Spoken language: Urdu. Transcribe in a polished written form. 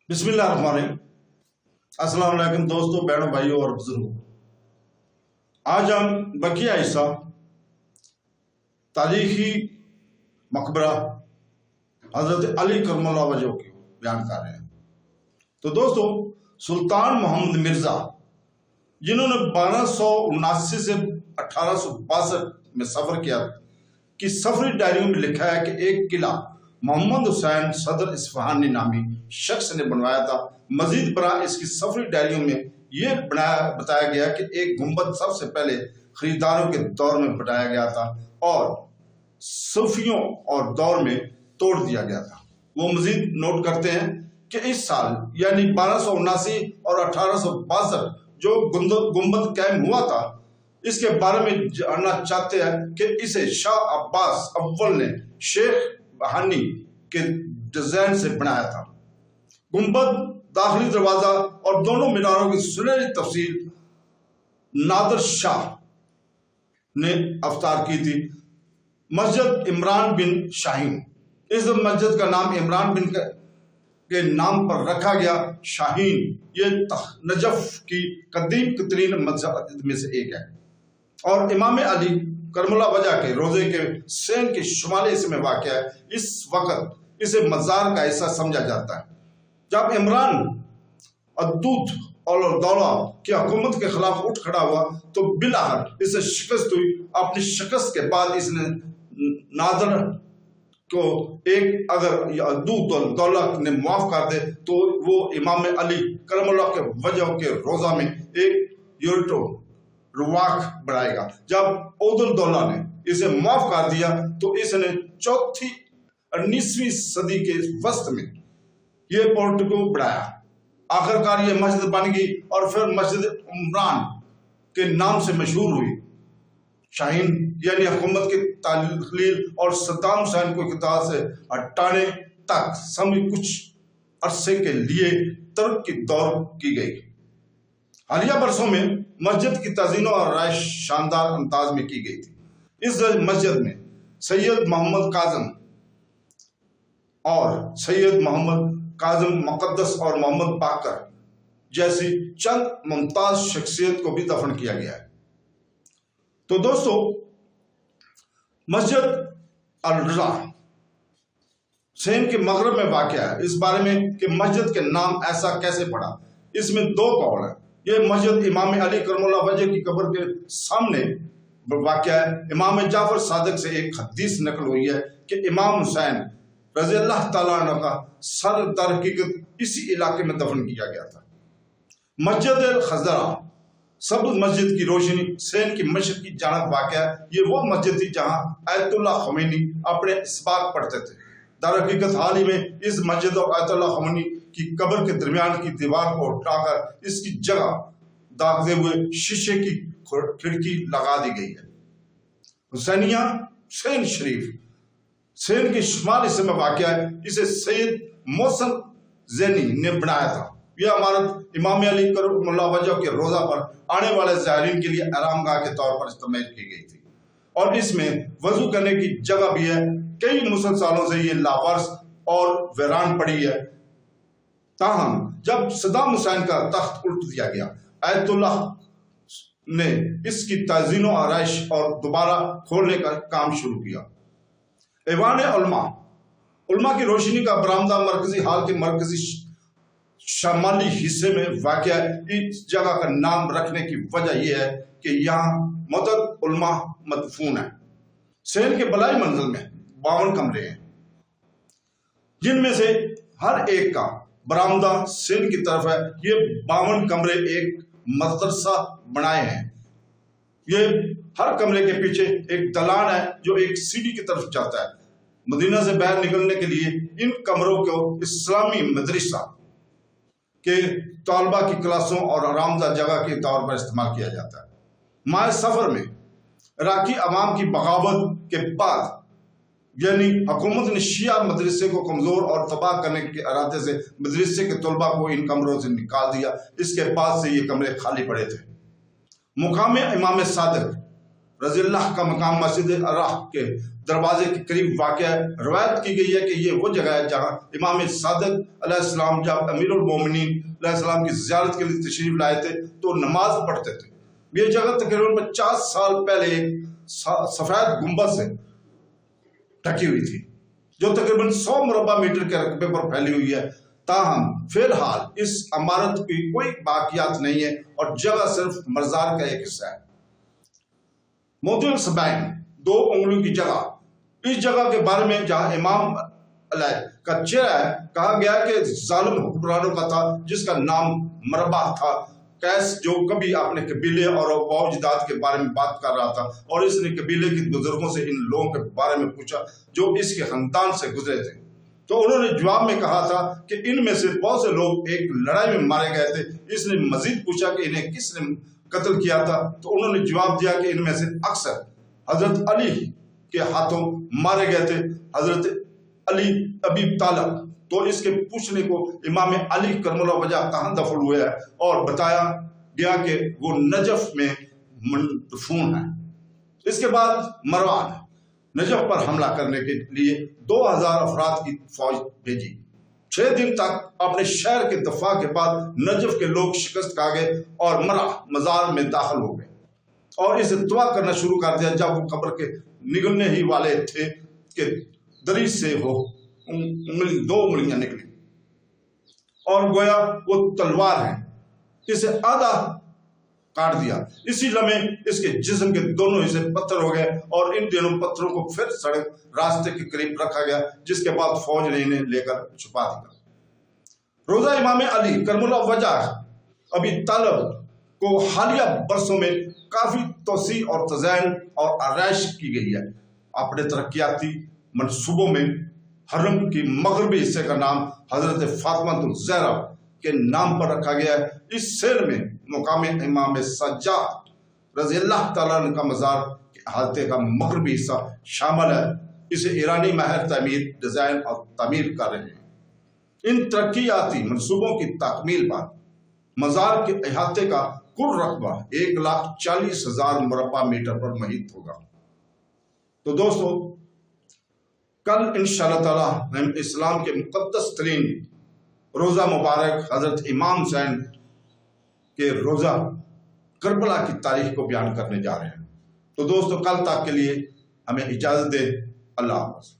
بسم اللہ الرحمن الرحیم۔ السلام علیکم دوستوں، بہنوں، بھائیوں اور بزرگوں۔ آج ہم بقیہ حصہ تاریخی مقبرہ حضرت علی کرم اللہ وجہ کی بیان کر رہے ہیں۔ تو دوستوں، سلطان محمد مرزا جنہوں نے 1279 سے 1862 میں سفر کیا کی سفری ڈائریوں میں لکھا ہے کہ ایک قلعہ محمد حسین صدر اصفہانی نامی شخص نے بنوایا تھا۔ مزید برآں اس کی سفری ڈائریوں میں یہ بتایا گیا کہ ایک گنبد سب سے پہلے خریداروں کے دور میں بنایا گیا تھا اور صوفیوں اور دور میں توڑ دیا گیا تھا۔ وہ مزید نوٹ کرتے ہیں کہ اس سال یعنی 1279 اور 1862 جو گنبد قائم ہوا تھا، اس کے بارے میں جاننا چاہتے ہیں کہ اسے شاہ عباس اول نے شیخ بہانی کے ڈیزائن سے بنایا تھا۔ گنبد، داخلی دروازہ اور دونوں میناروں کی سنہری تفصیل نادر شاہ نے افطار کی تھی۔ مسجد عمران بن شاہین، اس مسجد کا نام عمران بن کے نام پر رکھا گیا۔ شاہین یہ نجف کی قدیم ترین مساجد میں سے ایک ہے اور امام علی کرم اللہ وجہ کے روضے کے سین کے شمالی حصے میں واقع ہے۔ اس وقت اسے مزار کا حصہ سمجھا جاتا ہے۔ جب عمران الدود الدولہ کی حکومت کے خلاف اٹھ کھڑا ہوا تو بالآخر اسے شکست ہوئی۔ اپنی شکست کے بعد اس نے نادر کو ایک اگر الدود الدولہ نے معاف کر دے تو وہ امام علی کرم اللہ کے وجہ کے روضہ میں ایک یورٹو رواق بنائے گا۔ جب عود الدولہ نے اسے معاف کر دیا تو اس نے چوتھی 19ویں صدی کے وسط میں یہ پورٹیکو بڑھایا۔ آخرکار یہ مسجد بن گئی اور پھر مسجد عمران کے نام سے مشہور ہوئی۔ شاہین یعنی حکومت کی تخلیل اور صدام حسین کو اقتدار سے ہٹانے تک سمجھ کچھ عرصے کے لیے ترک کی دور کی گئی۔ حالیہ برسوں میں مسجد کی تزئین و آرائش شاندار انداز میں کی گئی تھی۔ اس مسجد میں سید محمد کاظم اور سید محمد کاظم مقدس اور محمد باقر جیسی چند ممتاز شخصیت کو بھی دفن کیا گیا ہے۔ تو دوستو، مسجد الرضا سین کے مغرب میں واقع ہے۔ اس بارے میں کہ مسجد کے نام ایسا کیسے پڑا، اس میں دو قول ہیں۔ یہ مسجد امام علی کرم اللہ وجہ کی قبر کے سامنے واقع ہے۔ امام جعفر صادق سے ایک حدیث نقل ہوئی ہے کہ امام حسین رضی اللہ تعالیٰ عنہ کا سر در حقیقت اسی علاقے میں دفن کیا گیا تھا۔ مسجد الخضرا سبز مسجد کی روشنی سین کی مشرق کی جانب واقع ہے۔ یہ وہ مسجد تھی جہاں آیت اللہ خمینی اپنے اسباق پڑھتے تھے۔ در حقیقت حال ہی میں اس مسجد اور آیت اللہ خمینی کی قبر کے درمیان کی دیوار کو ہٹا کر اس کی جگہ داغتے ہوئے شیشے کی کھڑکی لگا دی گئی ہے۔ حسینیہ سین شریف سین کے شمال حصے میں واقع ہے۔ اسے سید محسن زینی نے بنایا تھا۔ یہ عمارت امام علی کرم اللہ وجہ کے روضہ پر آنے والے زائرین کے لیے آرام گاہ کے طور پر استعمال کی گئی تھی اور اس میں وضو کرنے کی جگہ بھی ہے۔ کئی مسلسلوں سے یہ لاوارث اور ویران پڑی ہے۔ تاہم جب صدام حسین کا تخت الٹ دیا گیا، آیت اللہ نے اس کی تزئین و آرائش اور دوبارہ کھولنے کا کام شروع کیا۔ ایوان علماء کی روشنی کا برآمدہ مرکزی ہال کے مرکزی شمالی حصے میں واقع ہے۔ اس جگہ کا نام رکھنے کی وجہ یہ ہے کہ یہاں متعدد علماء مدفون ہیں۔ سین کے بلائی منزل میں 52 کمرے ہیں، جن میں سے ہر ایک کا برآمدہ سین کی طرف ہے۔ یہ 52 کمرے ایک مدرسہ بنائے ہیں۔ یہ ہر کمرے کے پیچھے ایک دلان ہے جو ایک سیڑھی کی طرف جاتا ہے۔ مدینہ سے باہر نکلنے کے لیے ان کمروں کو اسلامی مدرسہ کے طالبہ کی کلاسوں اور آرامدہ جگہ کے طور پر استعمال کیا جاتا ہے۔ ماہ سفر میں عراقی عوام کی بغاوت کے بعد یعنی حکومت نے شیعہ مدرسے کو کمزور اور تباہ کرنے کے ارادے سے مدرسے کے طلبہ کو ان کمروں سے نکال دیا۔ اس کے بعد سے یہ کمرے خالی پڑے تھے۔ مقام امام صادق رضی اللہ کا مقام مسجد الراح کے دروازے کے قریب واقع ہے۔ روایت کی گئی ہے کہ یہ وہ جگہ ہے جہاں امام صادق علیہ السلام جب امیر المومنین علیہ السلام کی زیارت کے لیے تشریف لائے تھے تو نماز پڑھتے تھے۔ یہ جگہ تقریباً 50 سال پہلے ایک سفید گنبد سے ڈھکی ہوئی تھی جو تقریباً 100 مربع میٹر کے رقبے پر پھیلی ہوئی ہے۔ تاہم فی الحال اس عمارت کی کوئی باقیات نہیں ہے اور جگہ صرف مزار کا ایک حصہ ہے۔ موضوع السبعین 2 انگلیوں کی جگہ، اس جگہ کے بارے میں جہاں امام علیہ کا چہرہ ہے، کہا گیا کہ ظالم حکمرانوں کا تھا جس کا نام مربع تھا قیس، جو کبھی اپنے قبیلے اور اجداد کے بارے میں بات کر رہا تھا، اور اس نے قبیلے کے بزرگوں سے ان لوگوں کے بارے میں پوچھا جو اس کے خاندان سے گزرے تھے، تو انہوں نے جواب میں کہا تھا کہ ان میں سے بہت سے لوگ ایک لڑائی میں مارے گئے تھے۔ اس نے مزید پوچھا کہ انہیں کس نے قتل کیا تھا، تو انہوں نے جواب دیا کہ ان میں سے اکثر حضرت علی کے ہاتھوں مارے گئے تھے، حضرت علی ابی طالب۔ تو اس کے پوچھنے کو امام علی کرم اللہ وجہ کہاں دفن ہوئے ہیں، اور بتایا گیا کہ وہ نجف میں مدفون ہیں۔ اس کے بعد مروان نجف پر حملہ کرنے کے لیے 2000 افراد کی فوج بھیجی۔ 6 دن تک اپنے شہر کے دفاع کے بعد نجف کے لوگ شکست کھا گئے اور مزار میں داخل ہو گئے اور اسے تباہ کرنا شروع کر دیا۔ جب وہ قبر کے نگلنے ہی والے تھے کہ دری سے وہ 2 انگلیاں نکلی اور گویا وہ تلوار ہے، اسے آدھا کاٹ دیا۔ اسی لمحے اس کے جسم کے دونوں حصے پتھر ہو گئے اور ان دونوں پتھروں کو پھر سڑک راستے کے قریب رکھا گیا، جس کے بعد فوج نے انہیں لے کر چھپا دیا۔ روزہ امام علی کرم اللہ وجہ ابی طالب کو حالیہ برسوں میں کافی توسیع اور تزئین اور آرائش کی گئی ہے۔ اپنے ترقیاتی منصوبوں میں حرم کی مغربی حصے کا نام حضرت فاطمہ الزہرا کے نام پر رکھا گیا ہے۔ اس سیل میں مقام امام سجاد رضی اللہ تعالیٰ عنہ کا مزار کے احاطے کا مغربی حصہ شامل ہے۔ اسے ایرانی ماہر تعمیر ڈیزائن اور تعمیر کر رہے ہیں۔ ان ترقیاتی منصوبوں کی تکمیل بعد مزار کے احاطے کا کل رقبہ 1,40,000 مربع میٹر پر محیط ہوگا۔ تو دوستو، کل انشاءاللہ تعالیٰ ہم اسلام کے مقدس ترین روزہ مبارک حضرت امام حسین کے روزہ کربلا کی تاریخ کو بیان کرنے جا رہے ہیں۔ تو دوستو، کل تک کے لیے ہمیں اجازت دے۔ اللہ حافظ۔